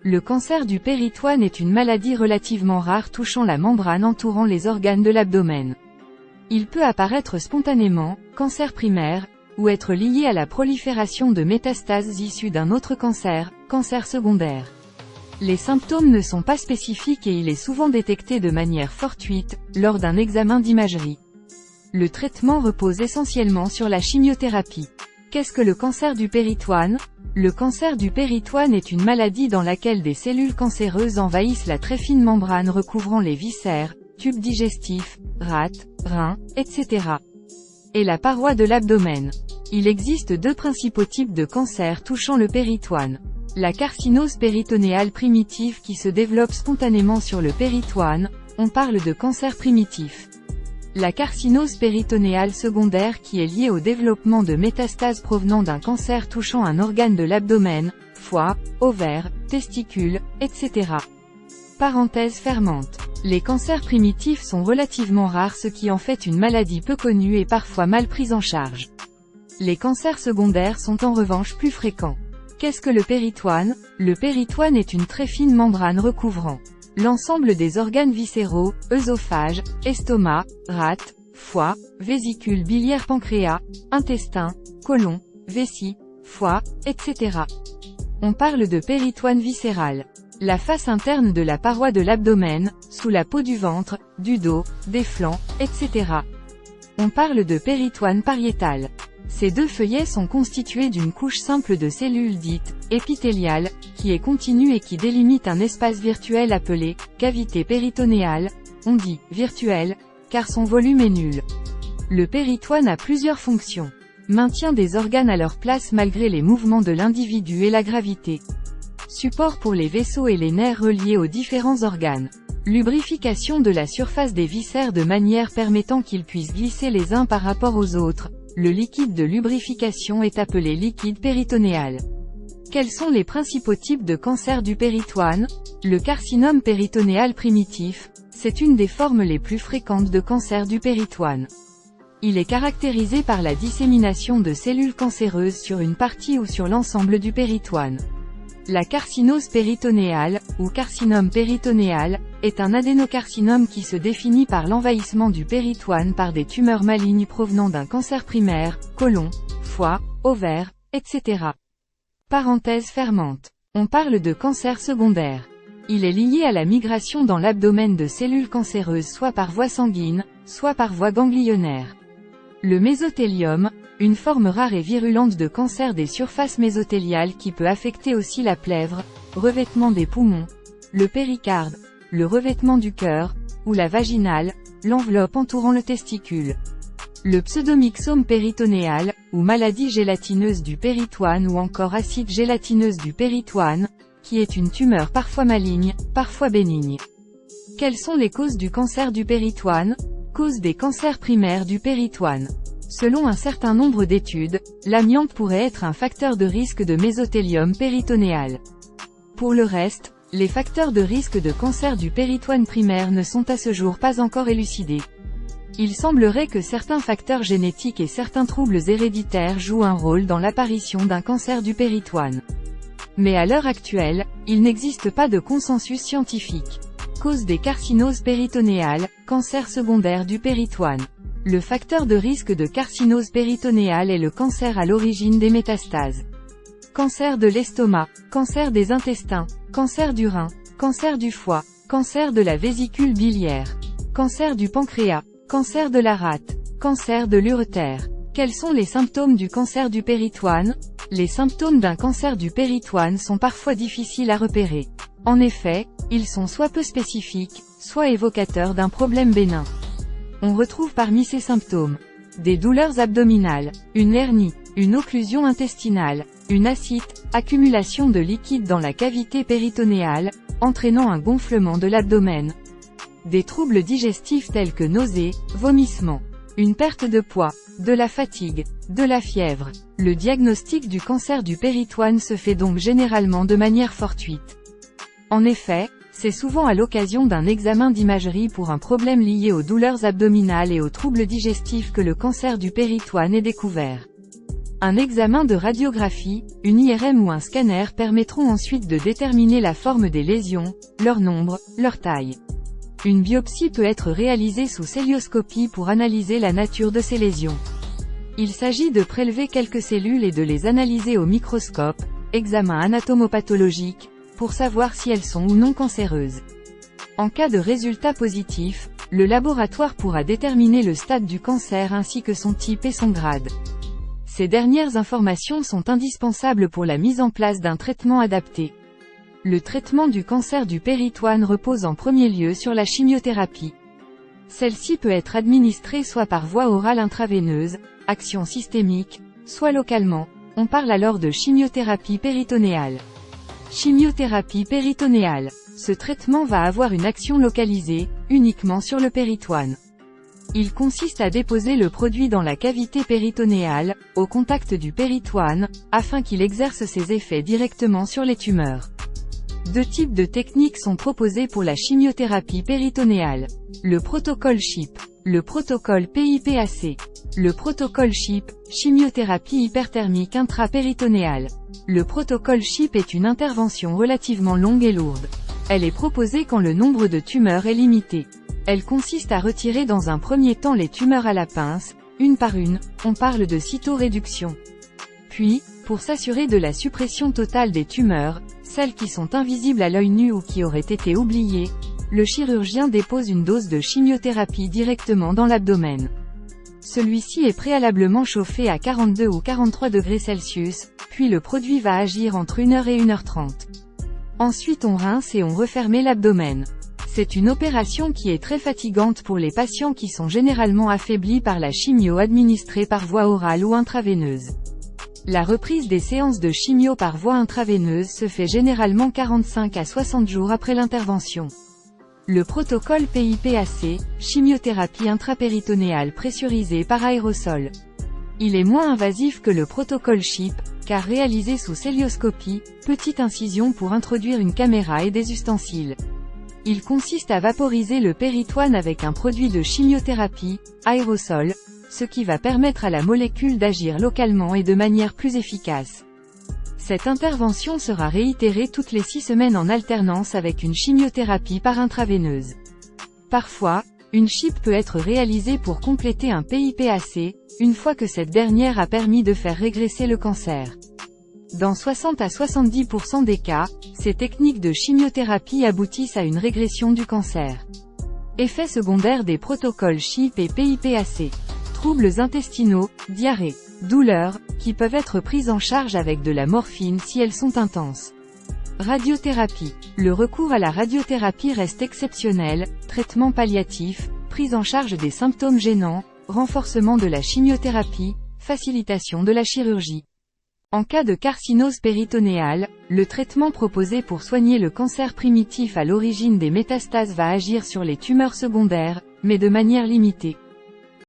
Le cancer du péritoine est une maladie relativement rare touchant la membrane entourant les organes de l'abdomen. Il peut apparaître spontanément, cancer primaire, ou être lié à la prolifération de métastases issues d'un autre cancer, cancer secondaire. Les symptômes ne sont pas spécifiques et il est souvent détecté de manière fortuite, lors d'un examen d'imagerie. Le traitement repose essentiellement sur la chimiothérapie. Qu'est-ce que le cancer du péritoine ? Le cancer du péritoine est une maladie dans laquelle des cellules cancéreuses envahissent la très fine membrane recouvrant les viscères, tubes digestifs, rate, reins, etc. et la paroi de l'abdomen. Il existe deux principaux types de cancers touchant le péritoine. La carcinose péritonéale primitive qui se développe spontanément sur le péritoine, on parle de cancer primitif. La carcinose péritonéale secondaire qui est liée au développement de métastases provenant d'un cancer touchant un organe de l'abdomen, foie, ovaire, testicules, etc. Parenthèse fermante. Les cancers primitifs sont relativement rares, ce qui en fait une maladie peu connue et parfois mal prise en charge. Les cancers secondaires sont en revanche plus fréquents. Qu'est-ce que le péritoine ? Le péritoine est une très fine membrane recouvrant l'ensemble des organes viscéraux, œsophage, estomac, rate, foie, vésicule biliaire pancréas, intestin, côlon, vessie, foie, etc. On parle de péritoine viscéral. La face interne de la paroi de l'abdomen, sous la peau du ventre, du dos, des flancs, etc. On parle de péritoine pariétal. Ces deux feuillets sont constitués d'une couche simple de cellules dites épithéliales, qui est continue et qui délimite un espace virtuel appelé cavité péritonéale. On dit virtuel, car son volume est nul. Le péritoine a plusieurs fonctions. Maintien des organes à leur place malgré les mouvements de l'individu et la gravité. Support pour les vaisseaux et les nerfs reliés aux différents organes. Lubrification de la surface des viscères de manière permettant qu'ils puissent glisser les uns par rapport aux autres. Le liquide de lubrification est appelé liquide péritonéal. Quels sont les principaux types de cancer du péritoine ? Le carcinome péritonéal primitif, c'est une des formes les plus fréquentes de cancer du péritoine. Il est caractérisé par la dissémination de cellules cancéreuses sur une partie ou sur l'ensemble du péritoine. La carcinose péritonéale, ou carcinome péritonéal, est un adénocarcinome qui se définit par l'envahissement du péritoine par des tumeurs malignes provenant d'un cancer primaire, côlon, foie, ovaire, etc. Parenthèse fermante. On parle de cancer secondaire. Il est lié à la migration dans l'abdomen de cellules cancéreuses soit par voie sanguine, soit par voie ganglionnaire. Le mésothéliome, une forme rare et virulente de cancer des surfaces mésothéliales qui peut affecter aussi la plèvre, revêtement des poumons, le péricarde, le revêtement du cœur, ou la vaginale, l'enveloppe entourant le testicule. Le pseudomyxome péritonéal, ou maladie gélatineuse du péritoine ou encore acide gélatineuse du péritoine, qui est une tumeur parfois maligne, parfois bénigne. Quelles sont les causes du cancer du péritoine ? Cause des cancers primaires du péritoine. Selon un certain nombre d'études, l'amiante pourrait être un facteur de risque de mésothéliome péritonéal. Pour le reste, les facteurs de risque de cancer du péritoine primaire ne sont à ce jour pas encore élucidés. Il semblerait que certains facteurs génétiques et certains troubles héréditaires jouent un rôle dans l'apparition d'un cancer du péritoine. Mais à l'heure actuelle, il n'existe pas de consensus scientifique. Cause des carcinoses péritonéales, cancer secondaire du péritoine. Le facteur de risque de carcinose péritonéale est le cancer à l'origine des métastases. Cancer de l'estomac, cancer des intestins, cancer du rein, cancer du foie, cancer de la vésicule biliaire, cancer du pancréas, cancer de la rate, cancer de l'urétère. Quels sont les symptômes du cancer du péritoine ? Les symptômes d'un cancer du péritoine sont parfois difficiles à repérer. En effet, ils sont soit peu spécifiques, soit évocateurs d'un problème bénin. On retrouve parmi ces symptômes des douleurs abdominales, une hernie, une occlusion intestinale, une ascite, accumulation de liquide dans la cavité péritonéale, entraînant un gonflement de l'abdomen, des troubles digestifs tels que nausées, vomissements, une perte de poids, de la fatigue, de la fièvre. Le diagnostic du cancer du péritoine se fait donc généralement de manière fortuite. En effet, c'est souvent à l'occasion d'un examen d'imagerie pour un problème lié aux douleurs abdominales et aux troubles digestifs que le cancer du péritoine est découvert. Un examen de radiographie, une IRM ou un scanner permettront ensuite de déterminer la forme des lésions, leur nombre, leur taille. Une biopsie peut être réalisée sous cœlioscopie pour analyser la nature de ces lésions. Il s'agit de prélever quelques cellules et de les analyser au microscope, examen anatomopathologique, pour savoir si elles sont ou non cancéreuses. En cas de résultat positif, le laboratoire pourra déterminer le stade du cancer ainsi que son type et son grade. Ces dernières informations sont indispensables pour la mise en place d'un traitement adapté. Le traitement du cancer du péritoine repose en premier lieu sur la chimiothérapie. Celle-ci peut être administrée soit par voie orale intraveineuse, action systémique, soit localement, on parle alors de chimiothérapie péritonéale. Chimiothérapie péritonéale. Ce traitement va avoir une action localisée, uniquement sur le péritoine. Il consiste à déposer le produit dans la cavité péritonéale, au contact du péritoine, afin qu'il exerce ses effets directement sur les tumeurs. Deux types de techniques sont proposées pour la chimiothérapie péritonéale. Le protocole CHIP. Le protocole PIPAC. Le protocole CHIP, chimiothérapie hyperthermique intrapéritonéale. Le protocole CHIP est une intervention relativement longue et lourde. Elle est proposée quand le nombre de tumeurs est limité. Elle consiste à retirer dans un premier temps les tumeurs à la pince, une par une, on parle de cytoréduction. Puis, pour s'assurer de la suppression totale des tumeurs, celles qui sont invisibles à l'œil nu ou qui auraient été oubliées, le chirurgien dépose une dose de chimiothérapie directement dans l'abdomen. Celui-ci est préalablement chauffé à 42 ou 43 degrés Celsius, puis le produit va agir entre 1h et 1h30. Ensuite on rince et on referme l'abdomen. C'est une opération qui est très fatigante pour les patients qui sont généralement affaiblis par la chimio administrée par voie orale ou intraveineuse. La reprise des séances de chimio par voie intraveineuse se fait généralement 45 à 60 jours après l'intervention. Le protocole PIPAC, chimiothérapie intrapéritonéale pressurisée par aérosol. Il est moins invasif que le protocole CHIP, car réalisé sous cœlioscopie, petite incision pour introduire une caméra et des ustensiles. Il consiste à vaporiser le péritoine avec un produit de chimiothérapie, aérosol, ce qui va permettre à la molécule d'agir localement et de manière plus efficace. Cette intervention sera réitérée toutes les 6 semaines en alternance avec une chimiothérapie par intraveineuse. Parfois, une CHIP peut être réalisée pour compléter un PIPAC, une fois que cette dernière a permis de faire régresser le cancer. Dans 60 à 70% des cas, ces techniques de chimiothérapie aboutissent à une régression du cancer. Effets secondaires des protocoles CHIP et PIPAC. Troubles intestinaux, diarrhée, douleurs, qui peuvent être prises en charge avec de la morphine si elles sont intenses. Radiothérapie. Le recours à la radiothérapie reste exceptionnel, traitement palliatif, prise en charge des symptômes gênants, renforcement de la chimiothérapie, facilitation de la chirurgie. En cas de carcinose péritonéale, le traitement proposé pour soigner le cancer primitif à l'origine des métastases va agir sur les tumeurs secondaires, mais de manière limitée.